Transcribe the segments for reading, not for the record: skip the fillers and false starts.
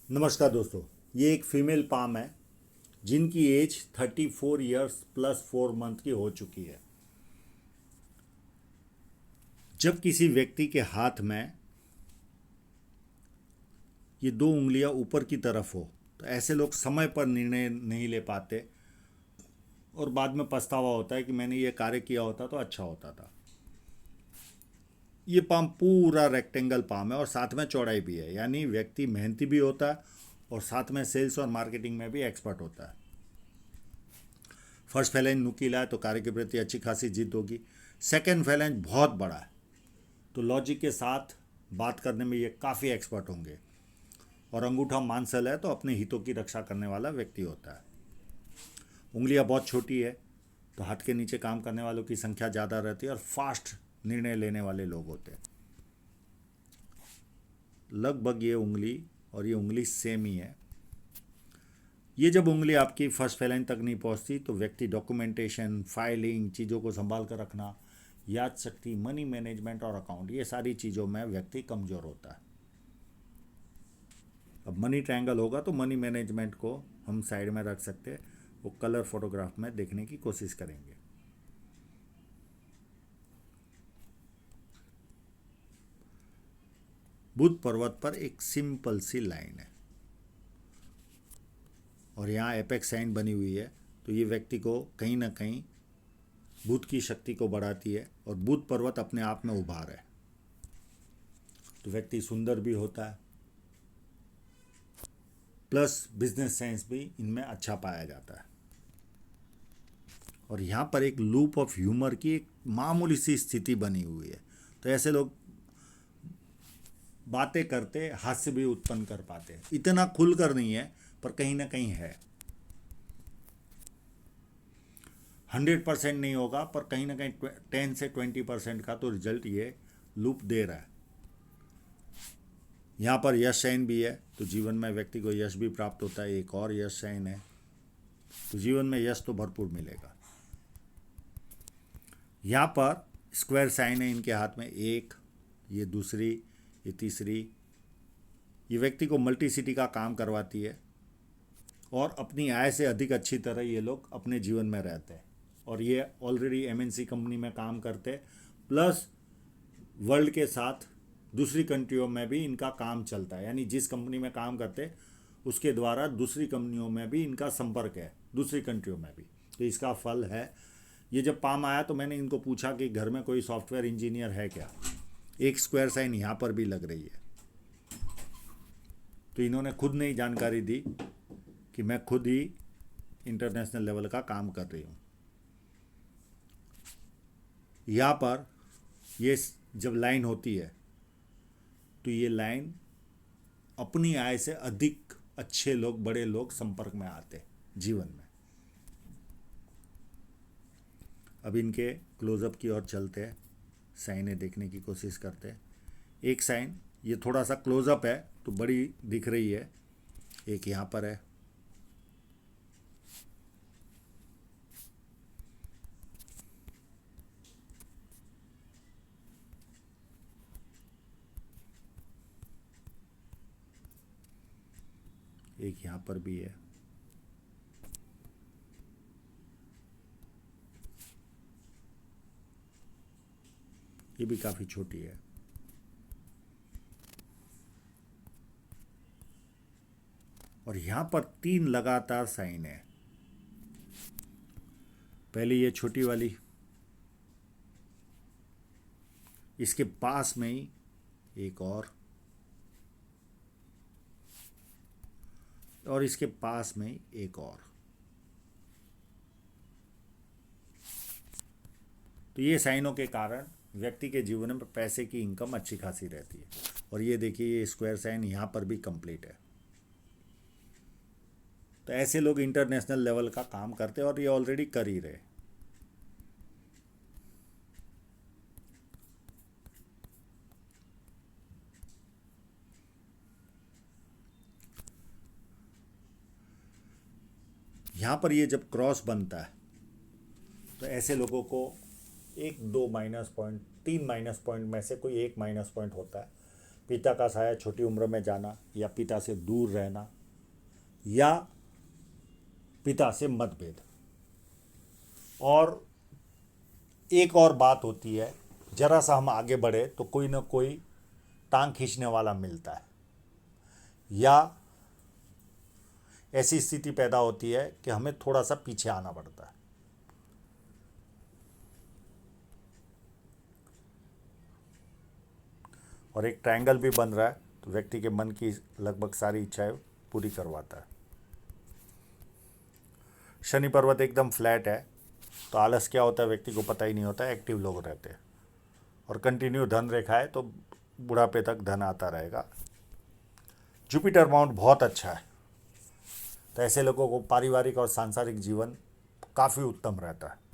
नमस्कार दोस्तों। ये एक फीमेल पाम है जिनकी एज 34 ईयर्स प्लस 4 मंथ की हो चुकी है। जब किसी व्यक्ति के हाथ में ये दो उंगलियां ऊपर की तरफ हो तो ऐसे लोग समय पर निर्णय नहीं ले पाते और बाद में पछतावा होता है कि मैंने ये कार्य किया होता तो अच्छा होता था। ये पाम पूरा रेक्टेंगल पाम है और साथ में चौड़ाई भी है, यानी व्यक्ति मेहनती भी होता है और साथ में सेल्स और मार्केटिंग में भी एक्सपर्ट होता है। फर्स्ट फैलेंज नुकीला है तो कार्य के प्रति अच्छी खासी जिद होगी। सेकंड फैलेंज बहुत बड़ा है तो लॉजिक के साथ बात करने में ये काफ़ी एक्सपर्ट होंगे। और अंगूठा मांसल है तो अपने हितों की रक्षा करने वाला व्यक्ति होता है। उंगलियां बहुत छोटी है तो हाथ के नीचे काम करने वालों की संख्या ज़्यादा रहती है और फास्ट निर्णय लेने वाले लोग होते हैं। लगभग ये उंगली और ये उंगली सेम ही है। ये जब उंगली आपकी फर्स्ट फैलेंज तक नहीं पहुंचती तो व्यक्ति डॉक्यूमेंटेशन, फाइलिंग, चीज़ों को संभाल कर रखना, याद शक्ति, मनी मैनेजमेंट और अकाउंट, ये सारी चीज़ों में व्यक्ति कमज़ोर होता है। अब मनी ट्रायंगल होगा तो मनी मैनेजमेंट को हम साइड में रख सकते हैं, वो कलर फोटोग्राफ में देखने की कोशिश करेंगे। बुध पर्वत पर एक सिंपल सी लाइन है और यहाँ एपेक्स साइन बनी हुई है तो ये व्यक्ति को कहीं ना कहीं बुध की शक्ति को बढ़ाती है और बुध पर्वत अपने आप में उभार है तो व्यक्ति सुंदर भी होता है, प्लस बिजनेस सेंस भी इनमें अच्छा पाया जाता है। और यहाँ पर एक लूप ऑफ ह्यूमर की एक मामूली सी स्थिति बनी हुई है तो ऐसे लोग बातें करते हास्य भी उत्पन्न कर पाते हैं। इतना खुलकर नहीं है पर कहीं ना कहीं है। 100% नहीं होगा पर कहीं ना कहीं 10 से 20% का तो रिजल्ट ये लूप दे रहा है। यहाँ पर यश साइन भी है तो जीवन में व्यक्ति को यश भी प्राप्त होता है। एक और यश साइन है तो जीवन में यश तो भरपूर मिलेगा। यहाँ पर स्क्वायर साइन है इनके हाथ में, एक, ये दूसरी, ये तीसरी। ये व्यक्ति को मल्टी सिटी का काम करवाती है और अपनी आय से अधिक अच्छी तरह ये लोग अपने जीवन में रहते हैं और ये ऑलरेडी एमएनसी कंपनी में काम करते हैं, प्लस वर्ल्ड के साथ दूसरी कंट्रियों में भी इनका काम चलता है, यानी जिस कंपनी में काम करते उसके द्वारा दूसरी कंपनियों में भी इनका संपर्क है, दूसरी कंट्रियों में भी। तो इसका फल है। ये जब पाम आया तो मैंने इनको पूछा कि घर में कोई सॉफ्टवेयर इंजीनियर है क्या। एक स्क्वायर साइन यहाँ पर भी लग रही है तो इन्होंने खुद नहीं जानकारी दी कि मैं खुद ही इंटरनेशनल लेवल का काम कर रही हूँ। यहाँ पर ये जब लाइन होती है तो ये लाइन अपनी आय से अधिक अच्छे लोग, बड़े लोग संपर्क में आते जीवन में। अब इनके क्लोजअप की ओर चलते हैं, साइनें देखने की कोशिश करते हैं। एक साइन ये थोड़ा सा क्लोजअप है तो बड़ी दिख रही है, एक यहाँ पर है। एक यहाँ पर भी है। ये भी काफ़ी छोटी है। और यहाँ पर 3 लगातार साइन है। पहले ये छोटी वाली, इसके पास में ही एक और इसके पास में ही एक और। तो ये साइनों के कारण व्यक्ति के जीवन में पैसे की इनकम अच्छी खासी रहती है। और ये देखिए, ये स्क्वायर साइन यहाँ पर भी कंप्लीट है। तो ऐसे लोग इंटरनेशनल लेवल का काम करते हैं और ये ऑलरेडी कर ही रहे। यहाँ पर ये जब क्रॉस बनता है तो ऐसे लोगों को 1, 2 माइनस पॉइंट, 3 माइनस पॉइंट में से कोई एक माइनस पॉइंट होता है। पिता का साया छोटी उम्र में जाना, या पिता से दूर रहना, या पिता से मतभेद। और एक और बात होती है, जरा सा हम आगे बढ़े तो कोई ना कोई टांग खींचने वाला मिलता है, या ऐसी स्थिति पैदा होती है कि हमें थोड़ा सा पीछे आना पड़ता है। और एक ट्रायंगल भी बन रहा है, तो व्यक्ति के मन की लगभग सारी इच्छाएं पूरी करवाता है। शनि पर्वत एकदम फ्लैट है, तो आलस क्या होता है व्यक्ति को पता ही नहीं होता, एक्टिव लोग रहते हैं। और कंटिन्यू धन रेखा है, तो बुढ़ापे तक धन आता रहेगा। जुपिटर माउंट बहुत अच्छा है, तो ऐसे लोगों को पारिवारिक और सांसारिक जीवन काफ़ी उत्तम रहता है।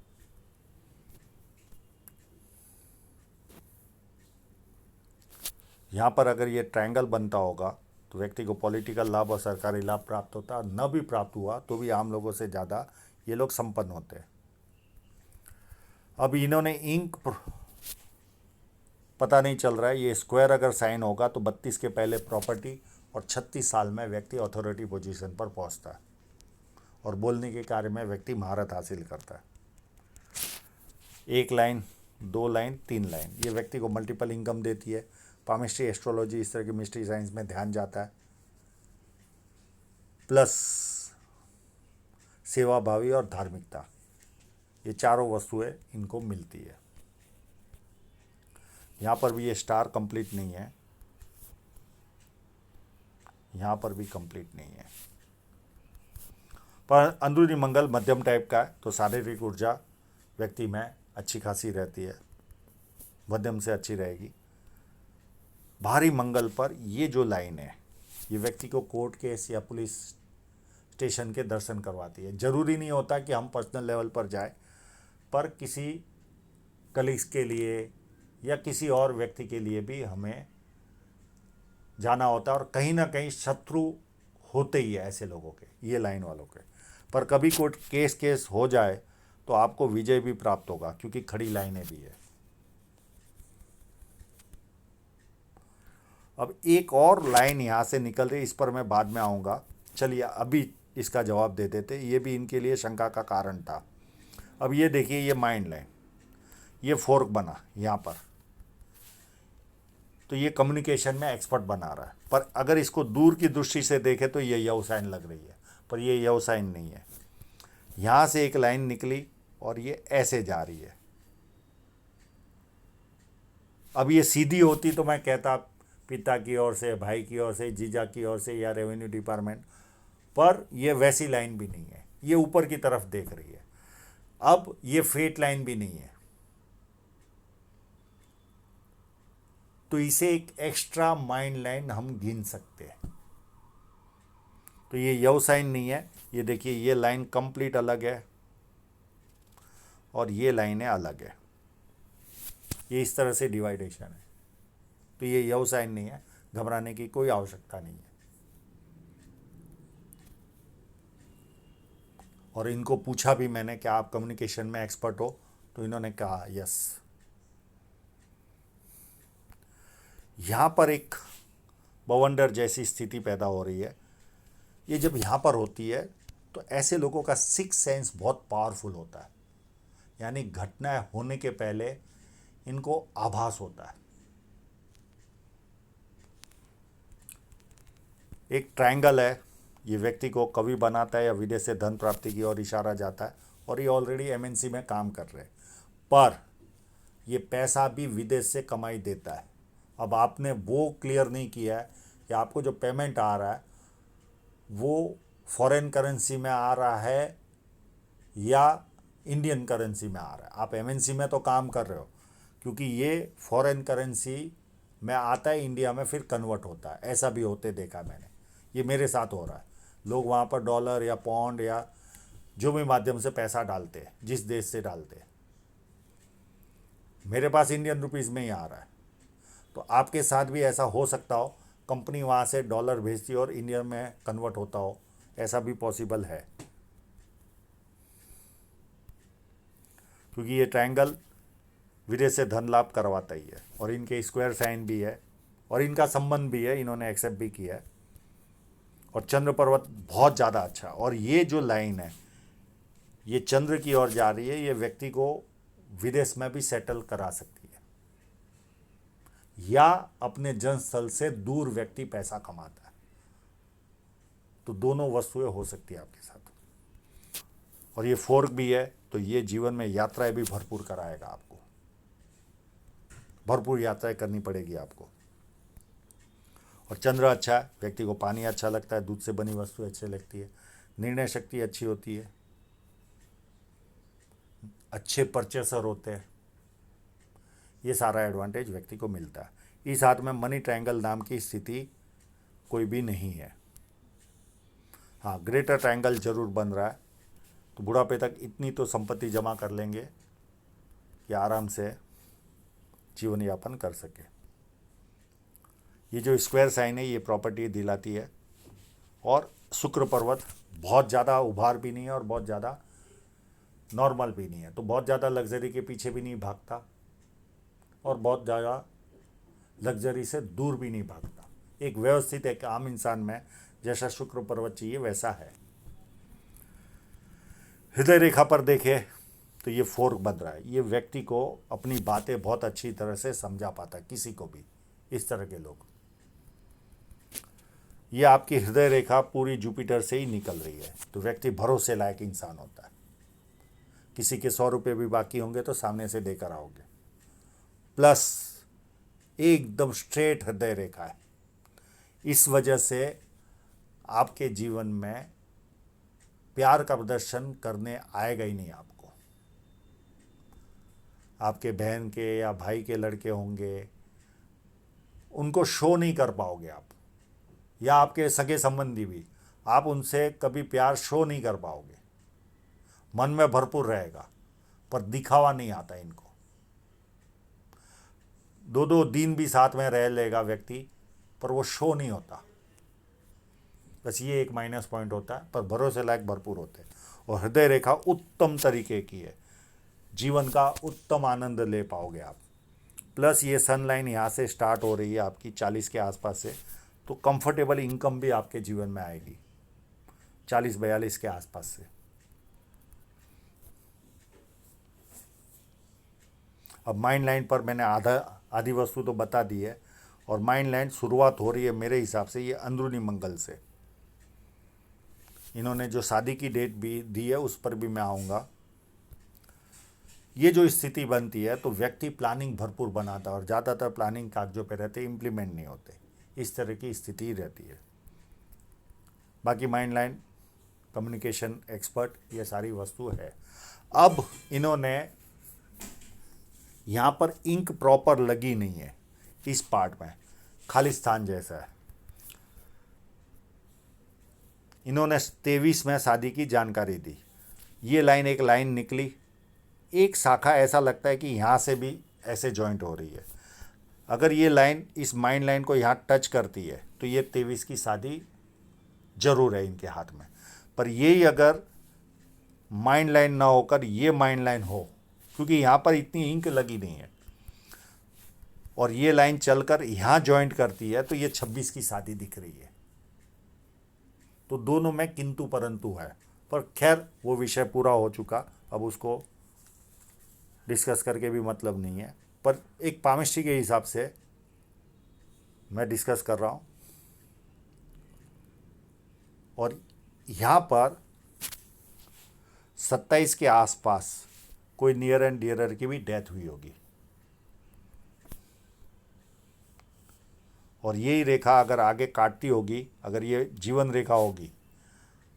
यहाँ पर अगर ये ट्रायंगल बनता होगा तो व्यक्ति को पॉलिटिकल लाभ और सरकारी लाभ प्राप्त होता है। न भी प्राप्त हुआ तो भी आम लोगों से ज़्यादा ये लोग संपन्न होते हैं। अब इन्होंने इंक पता नहीं चल रहा है, ये स्क्वायर अगर साइन होगा तो 32 के पहले प्रॉपर्टी, और 36 साल में व्यक्ति अथॉरिटी पोजीशन पर पहुंचता है और बोलने के कार्य में व्यक्ति महारत हासिल करता है। 1 लाइन, 2 लाइन, 3 लाइन, ये व्यक्ति को मल्टीपल इनकम देती है। पामिस्ट्री, एस्ट्रोलॉजी, इस तरह की मिस्ट्री साइंस में ध्यान जाता है। प्लस सेवाभावी और धार्मिकता, ये चारों वस्तुएं इनको मिलती है। यहाँ पर भी ये स्टार कंप्लीट नहीं है, यहाँ पर भी कंप्लीट नहीं है, पर अंदरूनी मंगल मध्यम टाइप का है, तो शारीरिक ऊर्जा व्यक्ति में अच्छी खासी रहती है, मध्यम से अच्छी रहेगी। भारी मंगल पर ये जो लाइन है, ये व्यक्ति को कोर्ट केस या पुलिस स्टेशन के दर्शन करवाती है। ज़रूरी नहीं होता कि हम पर्सनल लेवल पर जाए, पर किसी कलीग्स के लिए या किसी और व्यक्ति के लिए भी हमें जाना होता है। और कहीं ना कहीं शत्रु होते ही है ऐसे लोगों के, ये लाइन वालों के। पर कभी कोर्ट केस हो जाए तो आपको विजय भी प्राप्त होगा, क्योंकि खड़ी लाइनें भी है। अब एक और लाइन यहाँ से निकल रही, इस पर मैं बाद में आऊँगा। चलिए अभी इसका जवाब दे देते, ये भी इनके लिए शंका का कारण था। अब ये देखिए, ये माइंड लाइन, ये फोर्क बना यहाँ पर, तो ये कम्युनिकेशन में एक्सपर्ट बना रहा है। पर अगर इसको दूर की दृष्टि से देखें तो ये यव साइन लग रही है, पर ये यव साइन नहीं है। यहाँ से एक लाइन निकली और ये ऐसे जा रही है। अब ये सीधी होती तो मैं कहता पिता की ओर से, भाई की ओर से, जीजा की ओर से, या रेवेन्यू डिपार्टमेंट, पर ये वैसी लाइन भी नहीं है, ये ऊपर की तरफ देख रही है। अब ये फेट लाइन भी नहीं है, तो इसे एक एक्स्ट्रा माइंड लाइन हम गिन सकते हैं। तो ये यव साइन नहीं है, ये देखिए, ये लाइन कंप्लीट अलग है और ये लाइनें अलग है, ये इस तरह से डिवाइडेशन है। तो ये यव साइन नहीं है, घबराने की कोई आवश्यकता नहीं है। और इनको पूछा भी मैंने कि आप कम्युनिकेशन में एक्सपर्ट हो, तो इन्होंने कहा यस। यहाँ पर एक बवंडर जैसी स्थिति पैदा हो रही है। ये जब यहाँ पर होती है तो ऐसे लोगों का सिक्स सेंस बहुत पावरफुल होता है, यानी घटना होने के पहले इनको आभास होता है। एक ट्रायंगल है, ये व्यक्ति को कवि बनाता है या विदेश से धन प्राप्ति की ओर इशारा जाता है, और ये ऑलरेडी एमएनसी में काम कर रहे हैं, पर ये पैसा भी विदेश से कमाई देता है। अब आपने वो क्लियर नहीं किया है कि आपको जो पेमेंट आ रहा है वो फॉरेन करेंसी में आ रहा है या इंडियन करेंसी में आ रहा है। आप एमएनसी में तो काम कर रहे हो, क्योंकि ये फॉरेन करेंसी में आता है, इंडिया में फिर कन्वर्ट होता है। ऐसा भी होते देखा मैंने, ये मेरे साथ हो रहा है। लोग वहाँ पर डॉलर या पौंड या जो भी माध्यम से पैसा डालते हैं, जिस देश से डालते हैं, मेरे पास इंडियन रुपीज़ में ही आ रहा है। तो आपके साथ भी ऐसा हो सकता हो, कंपनी वहाँ से डॉलर भेजती और इंडिया में कन्वर्ट होता हो, ऐसा भी पॉसिबल है। क्योंकि ये ट्रायंगल विदेश से धन लाभ करवाता ही है, और इनके स्क्वायर साइन भी है, और इनका संबंध भी है, इन्होंने एक्सेप्ट भी किया है। और चंद्र पर्वत बहुत ज़्यादा अच्छा, और ये जो लाइन है ये चंद्र की ओर जा रही है, ये व्यक्ति को विदेश में भी सेटल करा सकती है, या अपने जन्मस्थल से दूर व्यक्ति पैसा कमाता है। तो दोनों वस्तुएं हो सकती है आपके साथ। और ये फोर्क भी है, तो ये जीवन में यात्राएं भी भरपूर कराएगा आपको, भरपूर यात्राएं करनी पड़ेगी आपको। और चंद्र अच्छा है, व्यक्ति को पानी अच्छा लगता है, दूध से बनी वस्तु अच्छी लगती है, निर्णय शक्ति अच्छी होती है, अच्छे परचेसर होते हैं, ये सारा एडवांटेज व्यक्ति को मिलता है। इस हाथ में मनी ट्रायंगल नाम की स्थिति कोई भी नहीं है। हाँ, ग्रेटर ट्रायंगल जरूर बन रहा है, तो बुढ़ापे तक इतनी तो संपत्ति जमा कर लेंगे कि आराम से जीवन यापन कर सके। ये जो स्क्वायर साइन है ये प्रॉपर्टी दिलाती है। और शुक्र पर्वत बहुत ज़्यादा उभार भी नहीं है और बहुत ज़्यादा नॉर्मल भी नहीं है, तो बहुत ज़्यादा लग्जरी के पीछे भी नहीं भागता और बहुत ज़्यादा लग्जरी से दूर भी नहीं भागता। एक व्यवस्थित, एक आम इंसान में जैसा शुक्र पर्वत चाहिए वैसा है। हृदय रेखा पर देखें तो ये फोर्क बन रहा है, ये व्यक्ति को अपनी बातें बहुत अच्छी तरह से समझा पाता है, किसी को भी। इस तरह के लोग, ये आपकी हृदय रेखा पूरी जुपिटर से ही निकल रही है, तो व्यक्ति भरोसे लायक इंसान होता है। किसी के 100 रुपये भी बाकी होंगे तो सामने से देकर आओगे। प्लस एकदम स्ट्रेट हृदय रेखा है, इस वजह से आपके जीवन में प्यार का प्रदर्शन करने आएगा ही नहीं आपको। आपके बहन के या भाई के लड़के होंगे, उनको शो नहीं कर पाओगे आप, या आपके सगे संबंधी भी, आप उनसे कभी प्यार शो नहीं कर पाओगे। मन में भरपूर रहेगा पर दिखावा नहीं आता इनको। 2-2 दिन भी साथ में रह लेगा व्यक्ति, पर वो शो नहीं होता। बस ये एक माइनस पॉइंट होता है, पर भरोसे लायक भरपूर होते हैं। और हृदय रेखा उत्तम तरीके की है, जीवन का उत्तम आनंद ले पाओगे आप। प्लस ये सन लाइन यहाँ से स्टार्ट हो रही है आपकी 40 के आसपास से, तो कंफर्टेबल इनकम भी आपके जीवन में आएगी 40-42 के आसपास से। अब माइंड लाइन पर मैंने आधी वस्तु तो बता दी है, और माइंड लाइन शुरुआत हो रही है मेरे हिसाब से ये अंदरूनी मंगल से। इन्होंने जो शादी की डेट भी दी है उस पर भी मैं आऊँगा। ये जो स्थिति बनती है तो व्यक्ति प्लानिंग भरपूर बनाता है, और ज़्यादातर प्लानिंग कागजों पे रहते, इम्प्लीमेंट नहीं होते। इस तरह की स्थिति रहती है। बाकी माइंड लाइन, कम्युनिकेशन एक्सपर्ट, ये सारी वस्तु है। अब इन्होंने यहाँ पर इंक प्रॉपर लगी नहीं है, इस पार्ट में खाली स्थान जैसा है। इन्होंने 23 में शादी की जानकारी दी, ये लाइन एक लाइन निकली, एक शाखा ऐसा लगता है कि यहाँ से भी ऐसे जॉइंट हो रही है। अगर ये लाइन इस माइंड लाइन को यहाँ टच करती है तो ये 23 की शादी जरूर है इनके हाथ में। पर यही अगर माइंड लाइन ना होकर ये माइंड लाइन हो, क्योंकि यहाँ पर इतनी इंक लगी नहीं है, और ये लाइन चलकर यहाँ जॉइंट करती है तो ये 26 की शादी दिख रही है। तो दोनों में किंतु परंतु है, पर खैर वो विषय पूरा हो चुका, अब उसको डिस्कस करके भी मतलब नहीं है। पर एक पामिस्ट्री के हिसाब से मैं डिस्कस कर रहा हूँ। और यहाँ पर 27 के आसपास कोई नियर एंड डियरर की भी डेथ हुई होगी, और यही रेखा अगर आगे काटती होगी, अगर ये जीवन रेखा होगी,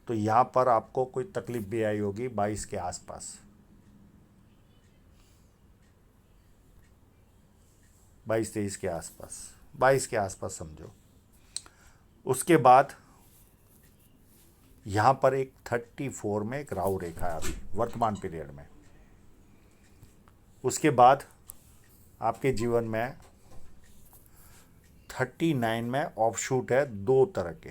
तो यहाँ पर आपको कोई तकलीफ भी आई होगी 22 के आसपास, 22-23 के आसपास, 22 के आसपास समझो। उसके बाद यहाँ पर एक 34 में एक राहु रेखा है अभी वर्तमान पीरियड में। उसके बाद आपके जीवन में 39 में ऑफशूट है 2 तरह के,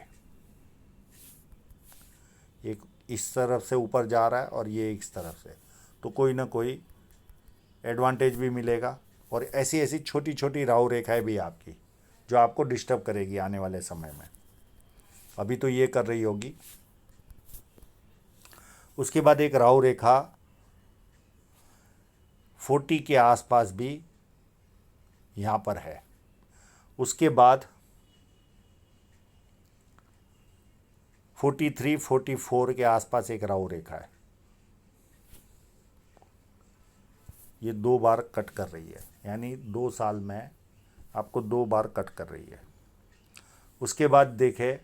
एक इस तरफ से ऊपर जा रहा है और ये इस तरफ से, तो कोई ना कोई एडवांटेज भी मिलेगा। और ऐसी ऐसी छोटी छोटी राहु रेखाएं भी आपकी जो आपको डिस्टर्ब करेगी आने वाले समय में। अभी तो ये कर रही होगी। उसके बाद एक राहु रेखा 40 के आसपास भी यहाँ पर है। उसके बाद 43 44 के आसपास एक राहु रेखा है। ये 2 बार कट कर रही है, यानी 2 साल में आपको 2 बार कट कर रही है। उसके बाद देखें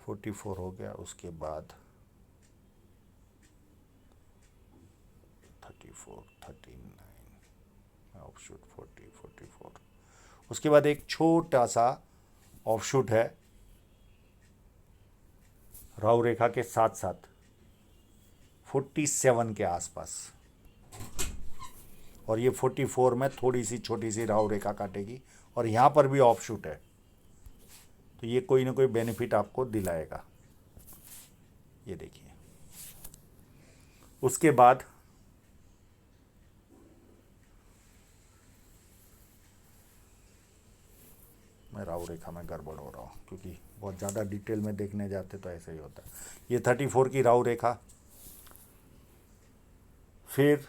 44 हो गया। उसके बाद 34 39 ऑफशूट 40 44। उसके बाद एक छोटा सा ऑफशूट है राहु रेखा के साथ साथ 47 के आसपास, और ये 44 में थोड़ी सी छोटी सी राहु रेखा काटेगी, और यहाँ पर भी ऑफशूट है। तो ये कोई ना कोई बेनिफिट आपको दिलाएगा, ये देखिए। उसके बाद मैं राहु रेखा में गड़बड़ हो रहा हूँ, क्योंकि बहुत ज़्यादा डिटेल में देखने जाते तो ऐसा ही होता है। ये 34 की राहु रेखा, फिर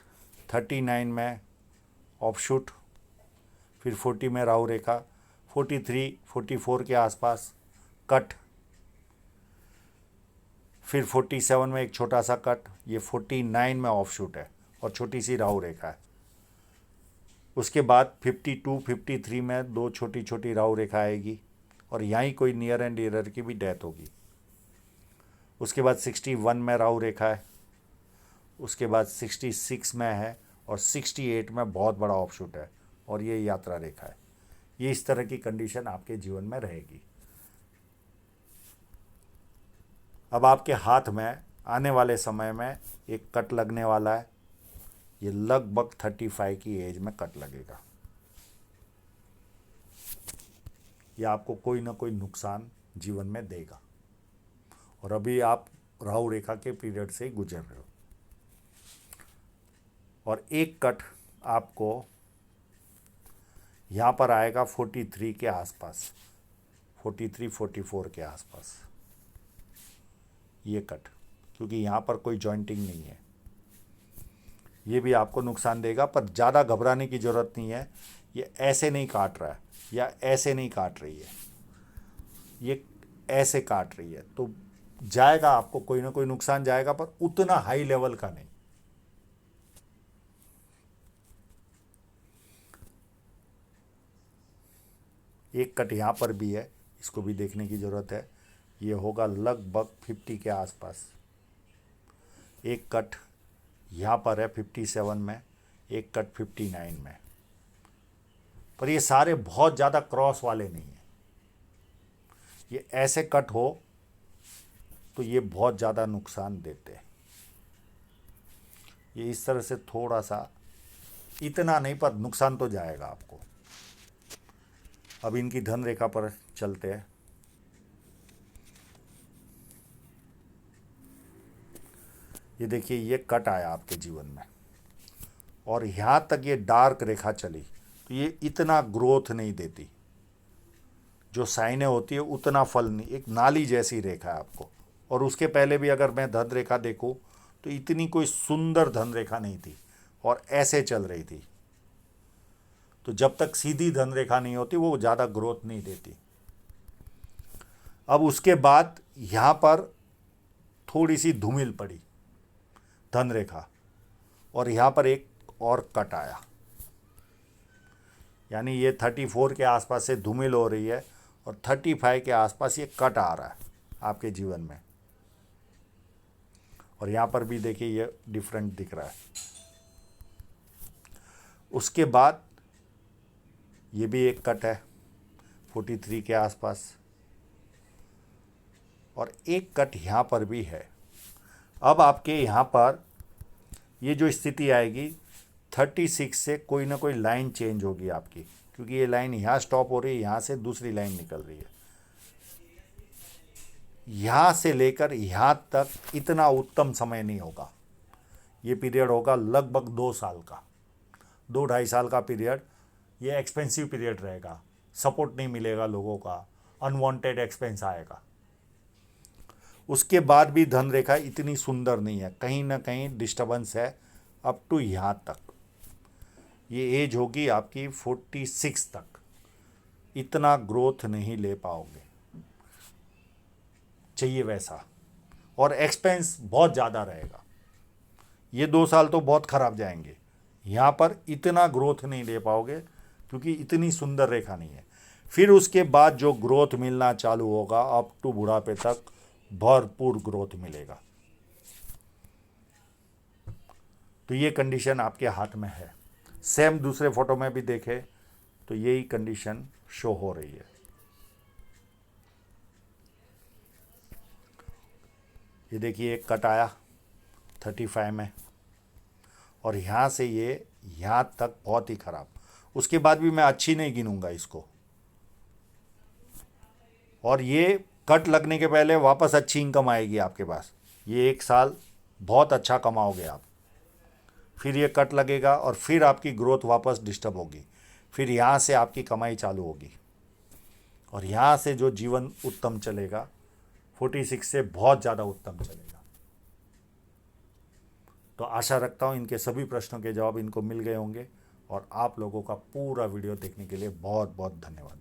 39 में ऑफशूट, फिर 40 में राहु रेखा, 43 44 के आसपास कट, फिर 47 में एक छोटा सा कट, ये 49 में ऑफशूट है और छोटी सी राहु रेखा है। उसके बाद 52 53 में 2 छोटी छोटी राहु रेखा आएगी, और यहाँ कोई नियर एंड डियर की भी डेथ होगी। उसके बाद 61 में राहु रेखा है। उसके बाद 66 में है, और 68 में बहुत बड़ा ऑफशूट है, और ये यात्रा रेखा है। ये इस तरह की कंडीशन आपके जीवन में रहेगी। अब आपके हाथ में आने वाले समय में एक कट लगने वाला है। ये लगभग 35 की एज में कट लगेगा। ये आपको कोई ना कोई नुकसान जीवन में देगा, और अभी आप राहु रेखा के पीरियड से गुजर रहे हो। और एक कट आपको यहाँ पर आएगा 43 के आसपास, 43 44 के आसपास ये कट, क्योंकि यहाँ पर कोई जॉइंटिंग नहीं है। ये भी आपको नुकसान देगा, पर ज़्यादा घबराने की ज़रूरत नहीं है। ये ऐसे नहीं काट रहा है, या ऐसे नहीं काट रही है, ये ऐसे काट रही है, तो जाएगा आपको कोई ना कोई नुकसान जाएगा, पर उतना हाई लेवल का नहीं। एक कट यहाँ पर भी है, इसको भी देखने की ज़रूरत है। ये होगा लगभग 50 के आसपास। एक कट यहाँ पर है 57 में, एक कट 59 में, पर ये सारे बहुत ज़्यादा क्रॉस वाले नहीं हैं। ये ऐसे कट हो तो ये बहुत ज़्यादा नुकसान देते हैं। ये इस तरह से थोड़ा सा, इतना नहीं, पर नुकसान तो जाएगा आपको। अब इनकी धन रेखा पर चलते हैं। ये देखिए, ये कट आया आपके जीवन में, और यहाँ तक ये डार्क रेखा चली, तो ये इतना ग्रोथ नहीं देती। जो साइनें होती है उतना फल नहीं, एक नाली जैसी रेखा है आपको। और उसके पहले भी अगर मैं धन रेखा देखूँ तो इतनी कोई सुंदर धन रेखा नहीं थी, और ऐसे चल रही थी। तो जब तक सीधी धन रेखा नहीं होती वो ज़्यादा ग्रोथ नहीं देती। अब उसके बाद यहाँ पर थोड़ी सी धूमिल पड़ी धन रेखा, और यहाँ पर एक और कट आया, यानी ये 34 के आसपास से धूमिल हो रही है, और 35 के आसपास ये कट आ रहा है आपके जीवन में। और यहाँ पर भी देखिए ये डिफरेंट दिख रहा है। उसके बाद ये भी एक कट है 43 के आसपास, और एक कट यहाँ पर भी है। अब आपके यहाँ पर ये जो स्थिति आएगी 36 से कोई ना कोई लाइन चेंज होगी आपकी, क्योंकि ये लाइन यहाँ स्टॉप हो रही है, यहाँ से दूसरी लाइन निकल रही है। यहाँ से लेकर यहाँ तक इतना उत्तम समय नहीं होगा। ये पीरियड होगा लगभग 2 साल का, 2-2.5 साल का पीरियड। ये एक्सपेंसिव पीरियड रहेगा, सपोर्ट नहीं मिलेगा लोगों का, अनवांटेड एक्सपेंस आएगा। उसके बाद भी धन रेखा इतनी सुंदर नहीं है, कहीं ना कहीं डिस्टर्बेंस है अप टू यहाँ तक। ये एज होगी आपकी 46 तक, इतना ग्रोथ नहीं ले पाओगे, चाहिए वैसा, और एक्सपेंस बहुत ज़्यादा रहेगा। ये 2 साल तो बहुत खराब जाएंगे, यहाँ पर इतना ग्रोथ नहीं ले पाओगे क्योंकि इतनी सुंदर रेखा नहीं है। फिर उसके बाद जो ग्रोथ मिलना चालू होगा अप टू बुढ़ापे तक भरपूर ग्रोथ मिलेगा। तो ये कंडीशन आपके हाथ में है। सेम दूसरे फोटो में भी देखें तो यही कंडीशन शो हो रही है। ये देखिए एक कट आया 35 में, और यहाँ से ये यहाँ तक बहुत ही खराब। उसके बाद भी मैं अच्छी नहीं गिनूंगा इसको, और ये कट लगने के पहले वापस अच्छी इनकम आएगी आपके पास। ये 1 साल बहुत अच्छा कमाओगे आप, फिर ये कट लगेगा और फिर आपकी ग्रोथ वापस डिस्टर्ब होगी, फिर यहाँ से आपकी कमाई चालू होगी, और यहाँ से जो जीवन उत्तम चलेगा 46 से बहुत ज़्यादा उत्तम चलेगा। तो आशा रखता हूँ इनके सभी प्रश्नों के जवाब इनको मिल गए होंगे, और आप लोगों का पूरा वीडियो देखने के लिए बहुत बहुत धन्यवाद।